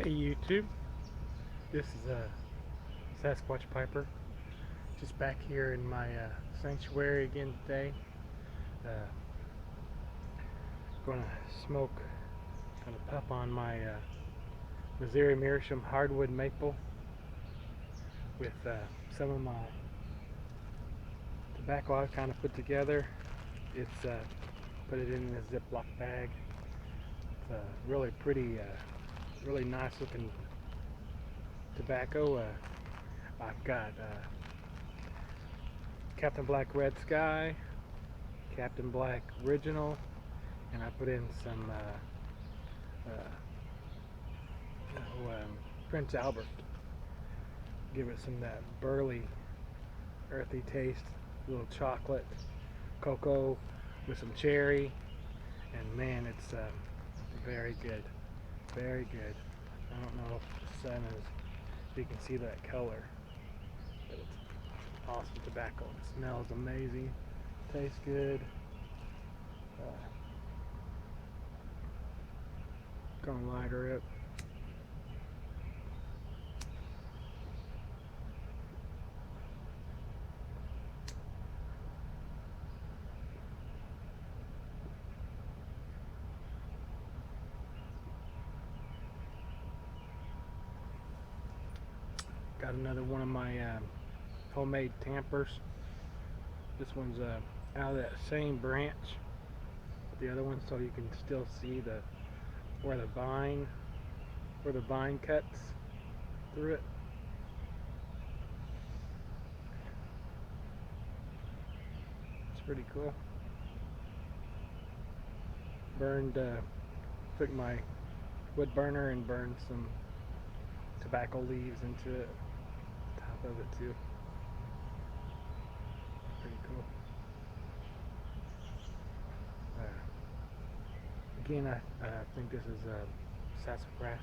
Hey YouTube, this is Sasquatch Piper, just back here in my sanctuary again today. Uh, Gonna smoke, gonna puff on my Missouri Meerschaum hardwood maple with some of my tobacco I've kind of put together. It's put it in a Ziploc bag. It's really pretty, really nice looking tobacco. I've got Captain Black Red Sky, Captain Black Original, and I put in some Prince Albert. Give it some that burly, earthy taste, a little chocolate, cocoa with some cherry, and man, it's very good, very good. I don't know if the sun is, if you can see that color, but it's awesome tobacco. It smells amazing, tastes good. Gonna light her up. Got another one of my homemade tampers. This one's out of that same branch with the other one, so you can still see the where the vine cuts through it. It's pretty cool. Took my wood burner and burned some tobacco leaves into it, top of it too. Pretty cool. Again, I think this is sassafras.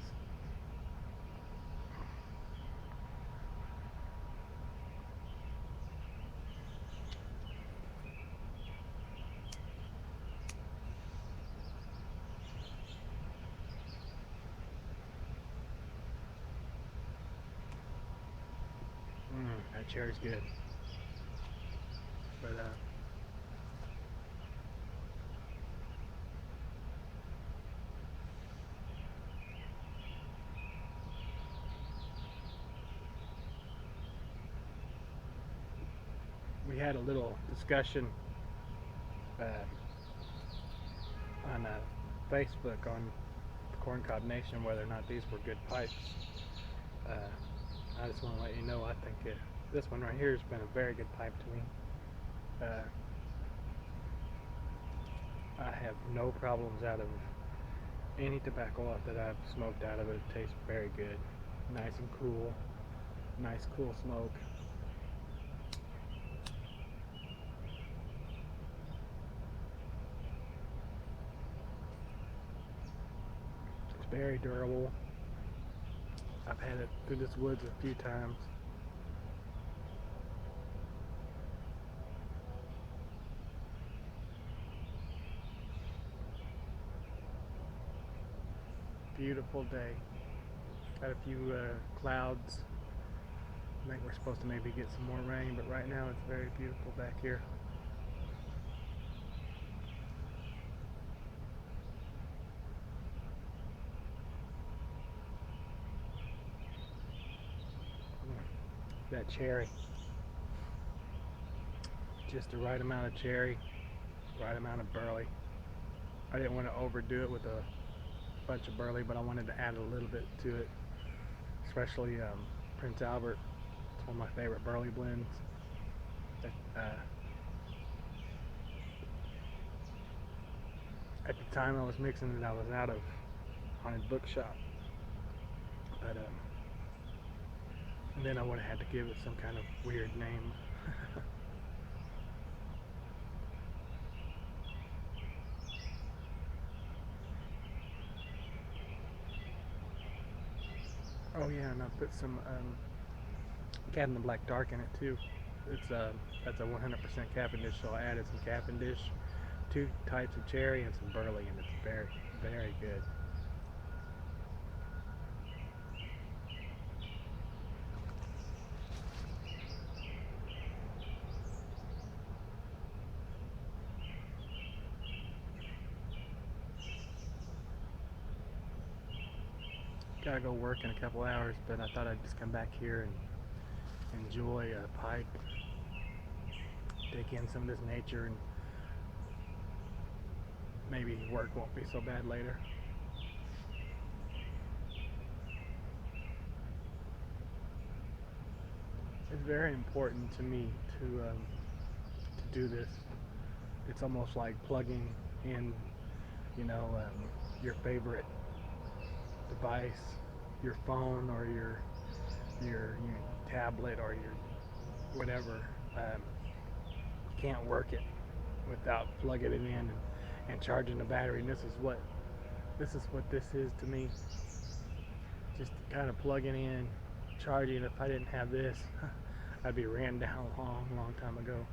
That cherry's good. But we had a little discussion on Facebook on Corncob Nation whether or not these were good pipes. I just want to let you know I think this one right here has been a very good pipe to me. I have no problems out of any tobacco that I've smoked out of it. It tastes very good, nice and cool, nice cool smoke. It's very durable. I've had it through this woods a few times. Beautiful day. Got a few clouds. I think we're supposed to maybe get some more rain, but right now it's very beautiful back here. That cherry. Just the right amount of cherry, right amount of burley. I didn't want to overdo it with a bunch of burley, but I wanted to add a little bit to it, especially Prince Albert. It's one of my favorite burley blends. At the time I was mixing it, I was out of Haunted Bookshop, but and then I would have had to give it some kind of weird name. Oh yeah, and I put some Captain Black Dark in it too. It's that's a 100% Cavendish, so I added some Cavendish, two types of cherry, and some burley, and it's very, very good. gotta go work in a couple hours, but I thought I'd just come back here and enjoy a pipe, take in some of this nature, and maybe work won't be so bad later. It's very important to me to do this. It's almost like plugging in, your favorite device, your phone or your tablet or your whatever. You can't work it without plugging it in and charging the battery. And this is what this is to me. Just kind of plugging in, charging. If I didn't have this, I'd be ran down a long time ago.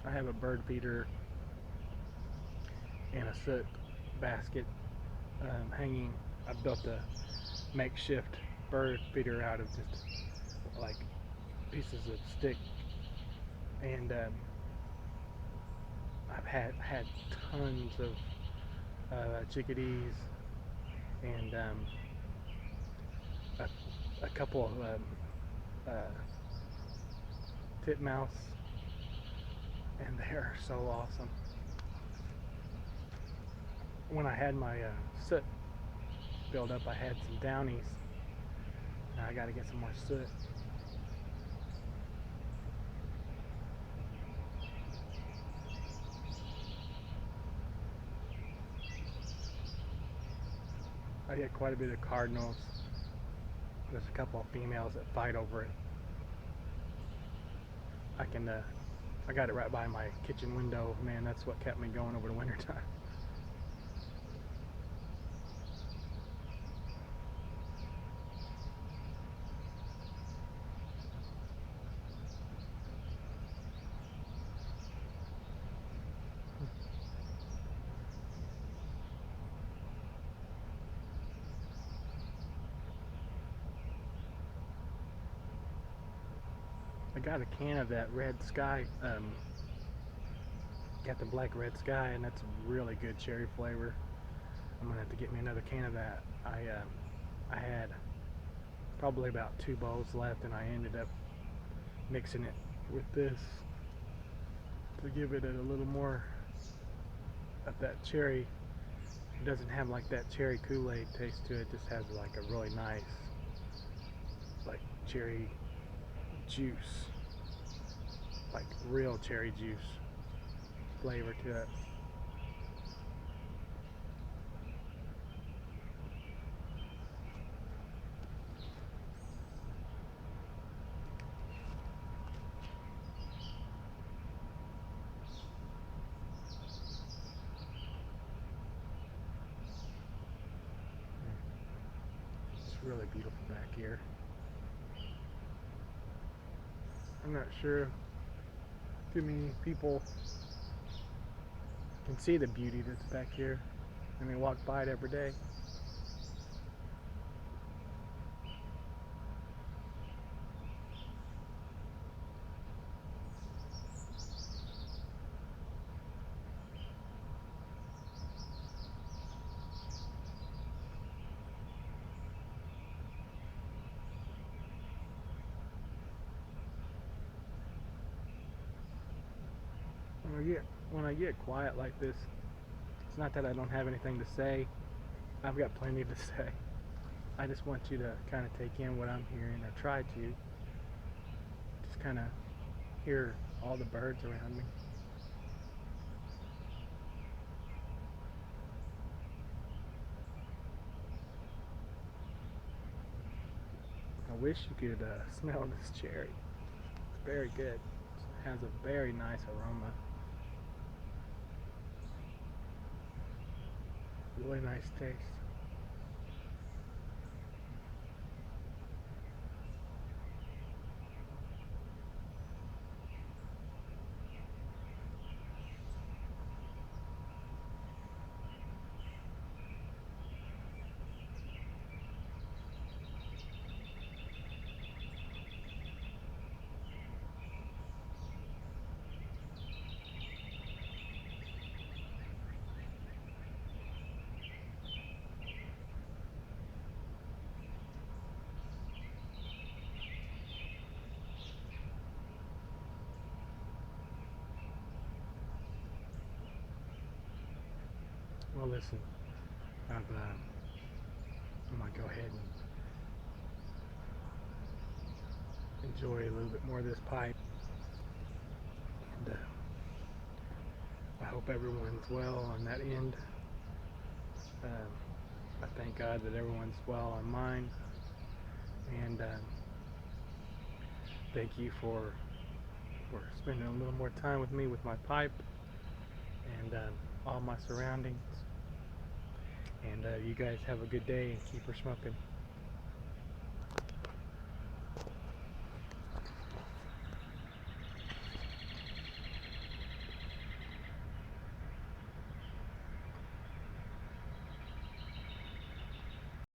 I have a bird feeder and a soot basket hanging. I built a makeshift bird feeder out of just like pieces of stick, and I've had tons of chickadees and a couple of titmouse, and they're so awesome. When I had my soot build up, I had some downies. Now I got to get some more soot. I get quite a bit of cardinals. There's a couple of females that fight over it. I got it right by my kitchen window. Man, that's what kept me going over the winter time. I got a can of that Red Sky, got the black Red Sky, and that's a really good cherry flavor. I'm gonna have to get me another can of that. I had probably about 2 bowls left, and I ended up mixing it with this to give it a little more of that cherry. It doesn't have like that cherry Kool-Aid taste to it. It just has like a really nice like cherry juice, like real cherry juice flavor to it. It's really beautiful back here. I'm not sure too many people can see the beauty that's back here, and they walk by it every day. When I get quiet like this, it's not that I don't have anything to say. I've got plenty to say. I just want you to kind of take in what I'm hearing, or try to. Just kind of hear all the birds around me. I wish you could smell this cherry. It's very good. It has a very nice aroma. Really nice taste. Well, listen, I'm gonna go ahead and enjoy a little bit more of this pipe. And I hope everyone's well on that end. I thank God that everyone's well on mine. And thank you for spending a little more time with me with my pipe and all my surroundings. And you guys have a good day and keep her smoking.